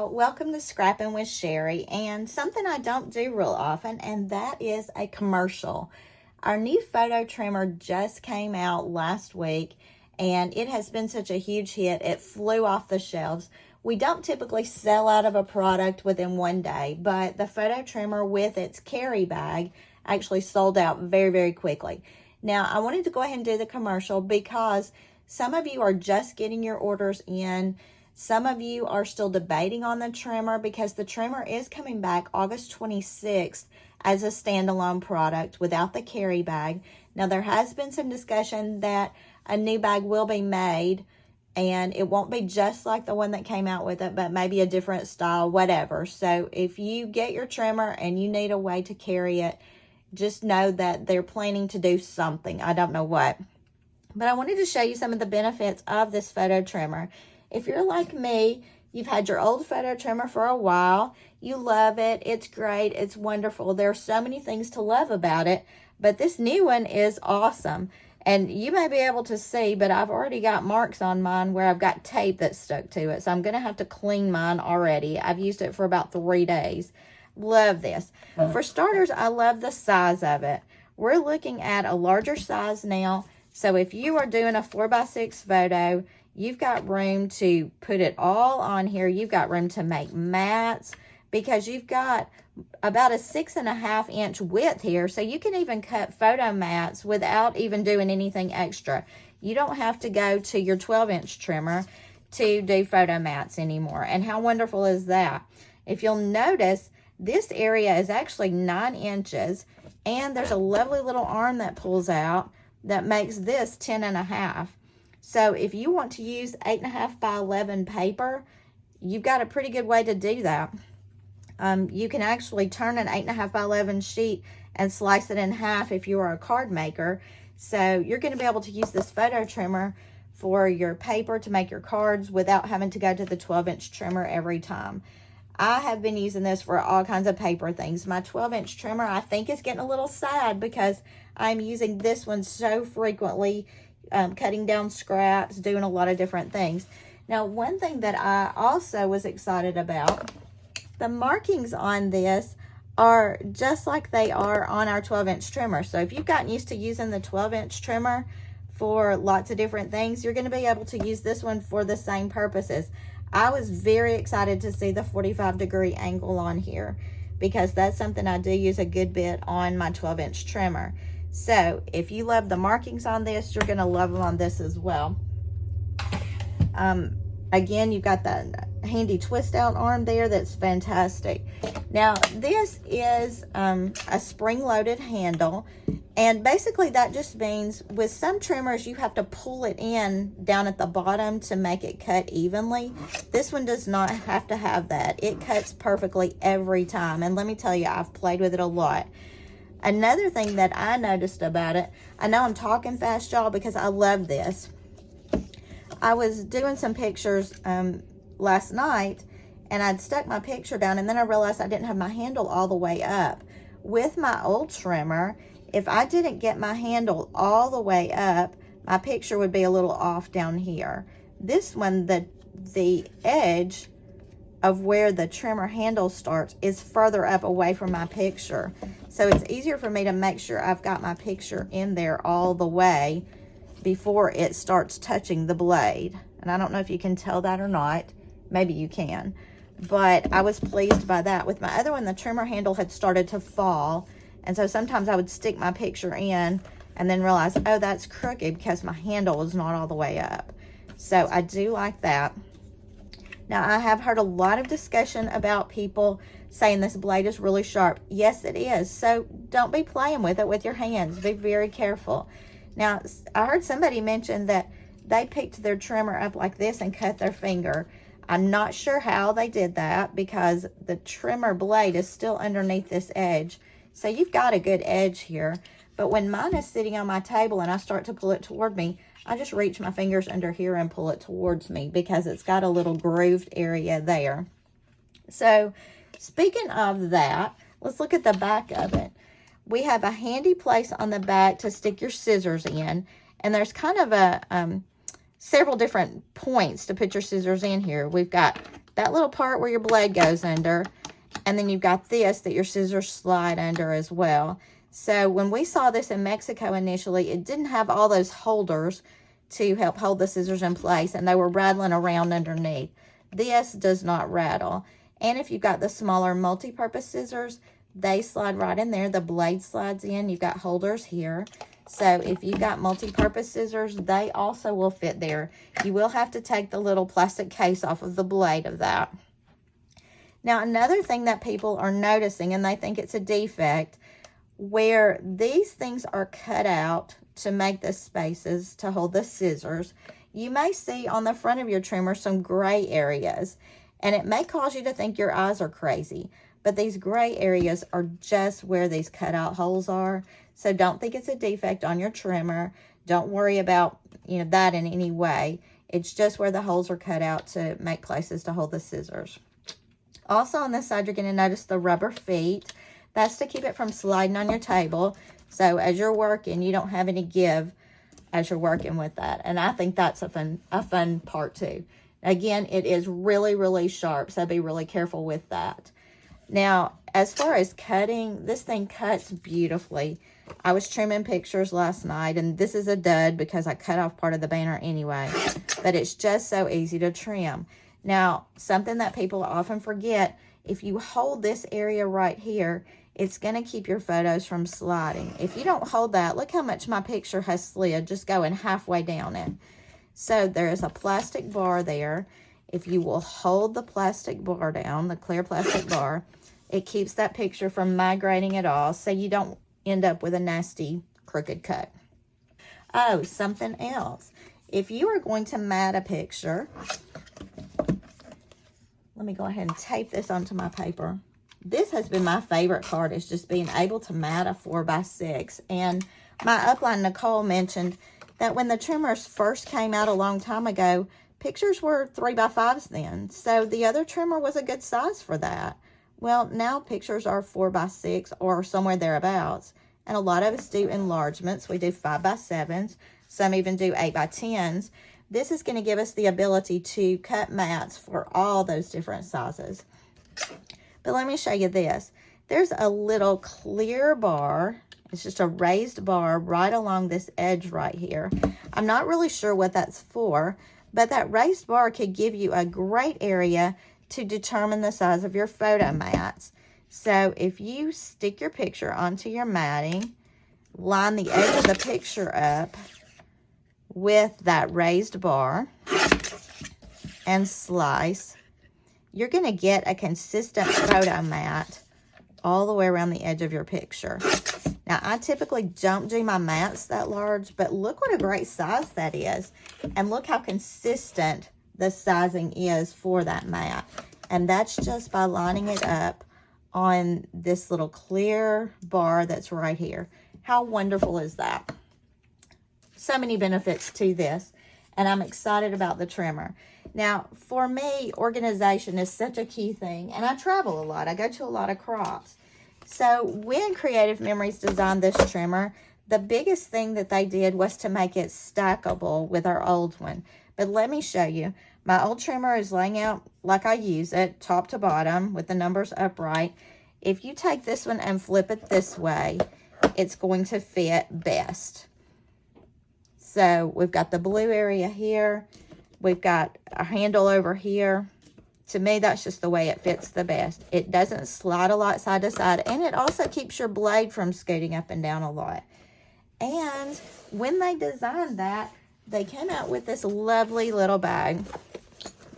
y'all, welcome to Scrappin with Sheri, and something I don't do real often, and that is a commercial. Our new photo trimmer just came out last week, and it has been such a huge hit. It flew off the shelves. We don't typically sell out of a product within one day, but the photo trimmer with its carry bag actually sold out very, very quickly. Now, I wanted to go ahead and do the commercial because some of you are just getting your orders in. Some of you are still debating on the trimmer because the trimmer is coming back August 26th as a standalone product without the carry bag. Now, there has been some discussion that a new bag will be made and it won't be just like the one that came out with it, but maybe a different style, whatever. So if you get your trimmer and you need a way to carry it, just know that they're planning to do something. I don't know what. But I wanted to show you some of the benefits of this photo trimmer. If you're like me, you've had your old photo trimmer for a while, you love it, it's great, it's wonderful. There are so many things to love about it, but this new one is awesome. And you may be able to see, but I've already got marks on mine where I've got tape that's stuck to it. So I'm going to have to clean mine already. I've used it for about 3 days. Love this. For starters, I love the size of it. We're looking at a larger size now. So if you are doing a 4x6 photo, you've got room to put it all on here. You've got room to make mats because you've got about a 6.5 inch width here. So you can even cut photo mats without even doing anything extra. You don't have to go to your 12-inch trimmer to do photo mats anymore. And how wonderful is that? If you'll notice, this area is actually 9 inches and there's a lovely little arm that pulls out that makes this 10.5. So if you want to use 8.5 by 11 paper, you've got a pretty good way to do that. You can actually turn an 8.5 by 11 sheet and slice it in half if you are a card maker. So you're going to be able to use this photo trimmer for your paper to make your cards without having to go to the 12-inch trimmer every time. I have been using this for all kinds of paper things. My 12-inch trimmer, I think, is getting a little sad because I'm using this one so frequently, cutting down scraps, doing a lot of different things. Now, one thing that I also was excited about, the markings on this are just like they are on our 12-inch trimmer. So if you've gotten used to using the 12-inch trimmer for lots of different things, you're going to be able to use this one for the same purposes. I was very excited to see the 45-degree angle on here because that's something I do use a good bit on my 12-inch trimmer. So if you love the markings on this, you're going to love them on this as well. Again, you've got that handy twist out arm there. That's fantastic. Now, this is a spring-loaded handle. And basically that just means with some trimmers, you have to pull it in down at the bottom to make it cut evenly. This one does not have to have that. It cuts perfectly every time. And let me tell you, I've played with it a lot. Another thing that I noticed about it, I know I'm talking fast, y'all, because I love this. I was doing some pictures last night, and I'd stuck my picture down, and then I realized I didn't have my handle all the way up. With my old trimmer, if I didn't get my handle all the way up, my picture would be a little off down here. This one, the edge of where the trimmer handle starts is further up away from my picture. So it's easier for me to make sure I've got my picture in there all the way before it starts touching the blade. And I don't know if you can tell that or not. Maybe you can. But I was pleased by that. With my other one, the trimmer handle had started to fall. And so sometimes I would stick my picture in and then realize, oh, that's crooked because my handle is not all the way up. So I do like that. Now, I have heard a lot of discussion about people saying this blade is really sharp. Yes, it is. So don't be playing with it with your hands. Be very careful. Now, I heard somebody mention that they picked their trimmer up like this and cut their finger. I'm not sure how they did that because the trimmer blade is still underneath this edge. So you've got a good edge here. But when mine is sitting on my table and I start to pull it toward me, I just reach my fingers under here and pull it towards me because it's got a little grooved area there. So speaking of that, let's look at the back of it. We have a handy place on the back to stick your scissors in. And there's kind of a several different points to put your scissors in here. We've got that little part where your blade goes under, and then you've got this that your scissors slide under as well. So when we saw this in Mexico initially, it didn't have all those holders to help hold the scissors in place, and they were rattling around underneath. This does not rattle. And if you've got the smaller multi-purpose scissors, they slide right in there. The blade slides in. You've got holders here. So if you've got multi-purpose scissors, they also will fit there. You will have to take the little plastic case off of the blade of that. Now, another thing that people are noticing, and they think it's a defect, where these things are cut out to make the spaces to hold the scissors, you may see on the front of your trimmer some gray areas, and it may cause you to think your eyes are crazy, but these gray areas are just where these cutout holes are. So don't think it's a defect on your trimmer. Don't worry about, that in any way. It's just where the holes are cut out to make places to hold the scissors. Also on this side, you're going to notice the rubber feet. That's to keep it from sliding on your table. So as you're working, you don't have any give as you're working with that. And I think that's a fun part too. Again, it is really, really sharp, so be really careful with that. Now, as far as cutting, this thing cuts beautifully. I was trimming pictures last night, and this is a dud because I cut off part of the banner anyway. But it's just so easy to trim. Now, something that people often forget, if you hold this area right here, it's going to keep your photos from sliding. If you don't hold that, look how much my picture has slid just going halfway down it. So there is a plastic bar there. If you will hold the plastic bar down, the clear plastic bar, it keeps that picture from migrating at all, so you don't end up with a nasty crooked cut. Oh, something else. If you are going to mat a picture, let me go ahead and tape this onto my paper. This has been my favorite part, is just being able to mat a 4x6. And my upline, Nicole, mentioned that when the trimmers first came out a long time ago, pictures were 3x5s then. So the other trimmer was a good size for that. Well, now pictures are 4x6 or somewhere thereabouts. And a lot of us do enlargements. We do 5x7s. Some even do 8x10s. This is going to give us the ability to cut mats for all those different sizes. But let me show you this. There's a little clear bar. It's just a raised bar right along this edge right here. I'm not really sure what that's for, but that raised bar could give you a great area to determine the size of your photo mats. So if you stick your picture onto your matting, line the edge of the picture up with that raised bar and slice, you're going to get a consistent photo mat all the way around the edge of your picture. Now, I typically don't do my mats that large, but look what a great size that is. And look how consistent the sizing is for that mat. And that's just by lining it up on this little clear bar that's right here. How wonderful is that? So many benefits to this, and I'm excited about the trimmer. Now, for me, organization is such a key thing, and I travel a lot. I go to a lot of crops. So when Creative Memories designed this trimmer, the biggest thing that they did was to make it stackable with our old one. But let me show you. My old trimmer is laying out like I use it, top to bottom, with the numbers upright. If you take this one and flip it this way, it's going to fit best. So we've got the blue area here. We've got a handle over here. To me, that's just the way it fits the best. It doesn't slide a lot side to side, and it also keeps your blade from scooting up and down a lot. And when they designed that, they came out with this lovely little bag.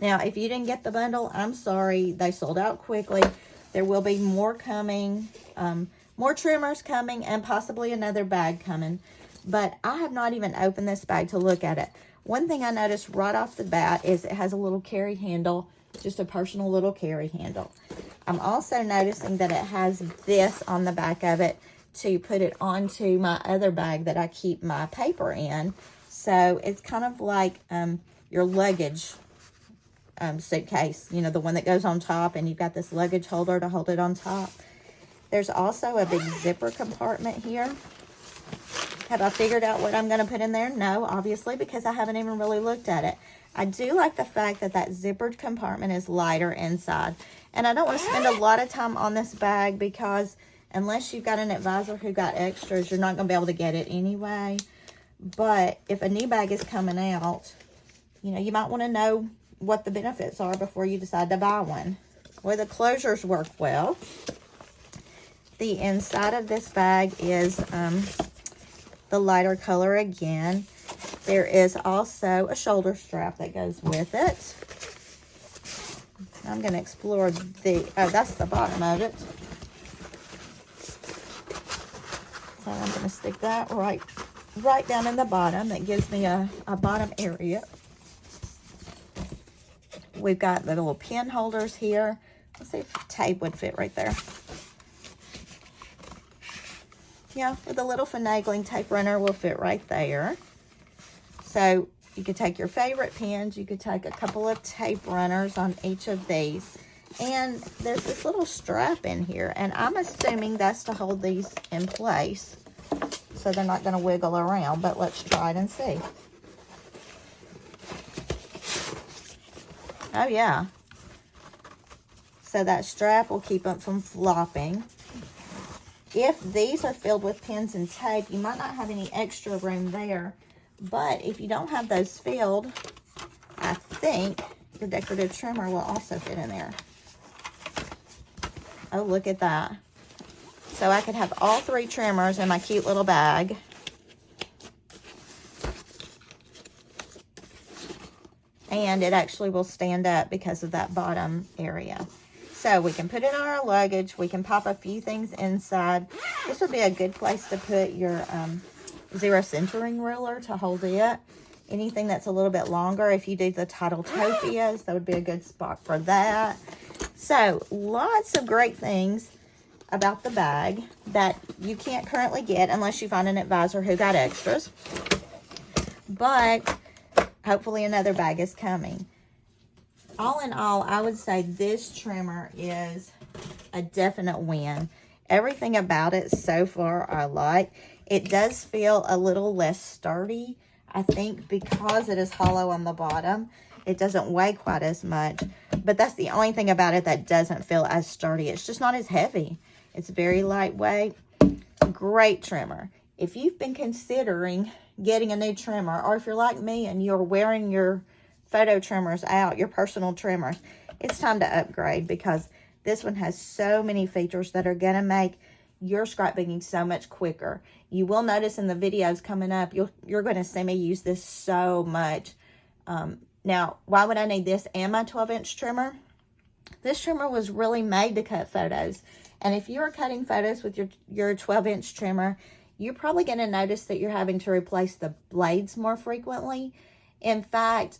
Now, if you didn't get the bundle, I'm sorry. They sold out quickly. There will be more coming, more trimmers coming, and possibly another bag coming. But I have not even opened this bag to look at it. One thing I noticed right off the bat is it has a little carry handle, just a personal little carry handle. I'm also noticing that it has this on the back of it to put it onto my other bag that I keep my paper in. So it's kind of like your luggage suitcase, you know, the one that goes on top, and you've got this luggage holder to hold it on top. There's also a big zipper compartment here. Have I figured out what I'm going to put in there? No, obviously, because I haven't even really looked at it. I do like the fact that that zippered compartment is lighter inside. And I don't want to spend a lot of time on this bag because unless you've got an advisor who got extras, you're not going to be able to get it anyway. But if a new bag is coming out, you know, you might want to know what the benefits are before you decide to buy one. Well, the closures work well. The inside of this bag is the lighter color again. There is also a shoulder strap that goes with it. I'm going to explore oh, that's the bottom of it. So I'm going to stick that right down in the bottom. That gives me a bottom area. We've got the little pen holders here. Let's see if tape would fit right there. Yeah, with a little finagling tape runner will fit right there. So you could take your favorite pens. You could take a couple of tape runners on each of these. And there's this little strap in here. And I'm assuming that's to hold these in place, so they're not going to wiggle around. But let's try it and see. Oh, yeah. So that strap will keep them from flopping. If these are filled with pins and tape, you might not have any extra room there. But if you don't have those filled, I think your decorative trimmer will also fit in there. Oh, look at that. So I could have all 3 trimmers in my cute little bag. And it actually will stand up because of that bottom area. So we can put it on our luggage. We can pop a few things inside. This would be a good place to put your zero centering ruler to hold it. Anything that's a little bit longer, if you do the Titletopias, that would be a good spot for that. So lots of great things about the bag that you can't currently get unless you find an advisor who got extras. But hopefully another bag is coming. All in all, I would say this trimmer is a definite win. Everything about it so far I like. It does feel a little less sturdy, I think, because it is hollow on the bottom. It doesn't weigh quite as much, but that's the only thing about it that doesn't feel as sturdy. It's just not as heavy. It's very lightweight. Great trimmer. If you've been considering getting a new trimmer, or if you're like me and you're wearing your photo trimmers out, your personal trimmers, it's time to upgrade because this one has so many features that are going to make your scrapbooking so much quicker. You will notice in the videos coming up, you're going to see me use this so much. Now, why would I need this and my 12-inch trimmer? This trimmer was really made to cut photos. And if you're cutting photos with your 12-inch trimmer, you're probably going to notice that you're having to replace the blades more frequently. In fact,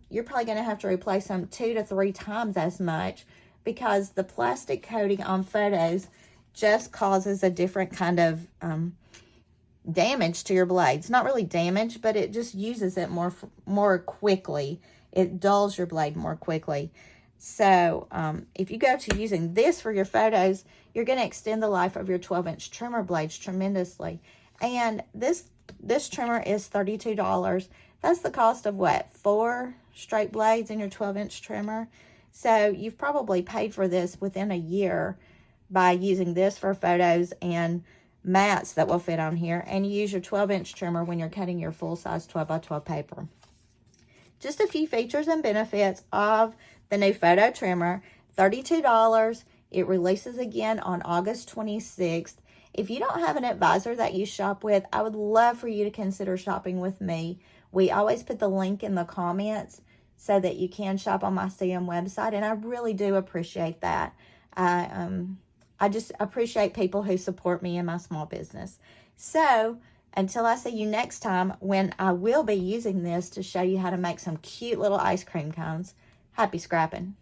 you're probably going to have to replace them 2 to 3 times as much because the plastic coating on photos just causes a different kind of damage to your blades. Not really damage, but it just uses it more quickly. It dulls your blade more quickly. So if you go to using this for your photos, you're going to extend the life of your 12-inch trimmer blades tremendously. And this trimmer is $32. That's the cost of what? 4 straight blades in your 12-inch trimmer. So you've probably paid for this within a year by using this for photos and mats that will fit on here. And you use your 12-inch trimmer when you're cutting your full-size 12x12 paper. Just a few features and benefits of the new photo trimmer. $32. It releases again on August 26th. If you don't have an advisor that you shop with, I would love for you to consider shopping with me. We always put the link in the comments so that you can shop on my CM website, and I really do appreciate that. I just appreciate people who support me in my small business. So until I see you next time, when I will be using this to show you how to make some cute little ice cream cones, happy scrapping.